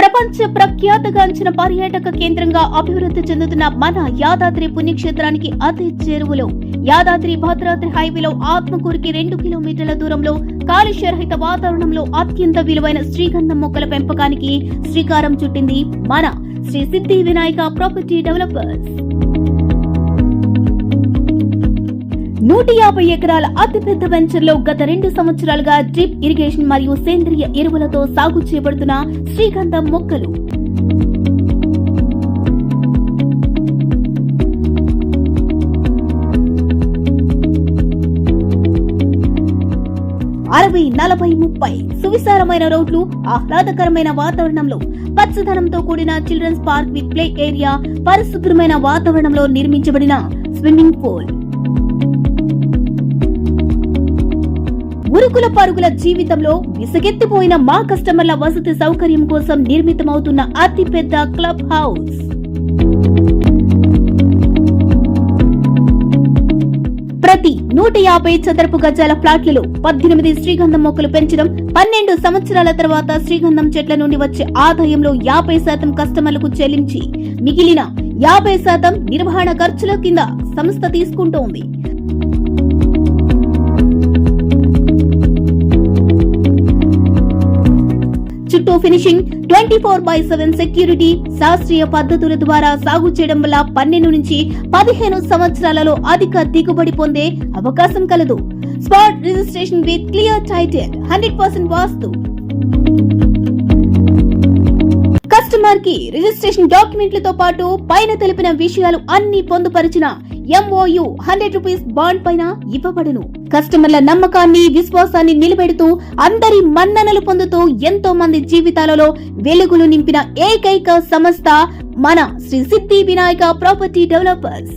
ప్రపంచ ప్రఖ్యాతగాంచిన పర్యాటక కేంద్రంగా అభివృద్ధి చెందుతున్న మన యాదాద్రి పుణ్యక్షేత్రానికి అతి చేరువలో యాదాద్రి భద్రాద్రి హైవేలో ఆత్మకూరుకి 2 కిలోమీటర్ల దూరంలో కాలుష్య రహిత వాతావరణంలో అత్యంత విలువైన శ్రీగంధం మొక్కల పెంపకానికి శ్రీకారం చుట్టింది మన శ్రీ సిద్ధి వినాయక ప్రాపర్టీ డెవలపర్స్. 150 ఎకరాల అతిపెద్ద వెంచర్ లో గత 2 సంవత్సరాలుగా డ్రిప్ ఇరిగేషన్ మరియు సేంద్రియ ఎరువులతో సాగు చేయబడుతున్న శ్రీగంధం మొక్కలు. అరవై 40-30 సువిశాలమైన రోడ్లు, ఆహ్లాదకరమైన వాతావరణంలో పచ్చదనంతో కూడిన children's park with play area, పరిశుభ్రమైన వాతావరణంలో నిర్మించబడిన స్విమ్మింగ్ పూల్. ఉరుకుల పరుగుల జీవితంలో విసుగెత్తిపోయిన మా కస్టమర్ల వసతి సౌకర్యం కోసం నిర్మితమవుతున్న అతిపెద్ద క్లబ్ హౌస్. ప్రతి 150 చదరపు గజాల ఫ్లాట్లలో 18 శ్రీగంధం మొక్కలు పెంచడం, 12 సంవత్సరాల తర్వాత శ్రీగంధం చెట్ల నుండి వచ్చే ఆదాయంలో 50% కస్టమర్లకు చెల్లించి మిగిలిన 50% నిర్వహణ ఖర్చుల కింద సంస్థ తీసుకుంటోంది. చుట్టూ ఫినిషింగ్, 24/7 సెక్యూరిటీ, శాస్త్రీయ పద్ధతుల ద్వారా సాగు చేయడం వల్ల 12 నుంచి 15 సంవత్సరాలలో అధిక దిగుబడి పొందే అవకాశం కలదు. Spot registration with clear title, 100% vastu. Customer కి రిజిస్ట్రేషన్ డాక్యుమెంట్లతో పాటు పైన తెలిపిన విషయాలు అన్ని పొందుపరిచిన MOU 100 రూపీస్ బాండ్ పైన ఇవ్వబడును. కస్టమర్ల నమ్మకాన్ని, విశ్వాసాన్ని నిలబెడుతూ అందరి మన్ననలు పొందుతూ ఎంతో మంది జీవితాలలో వెలుగులు నింపిన ఏకైక సంస్థ మన శ్రీ సిద్ధి వినాయక ప్రాపర్టీ డెవలపర్స్.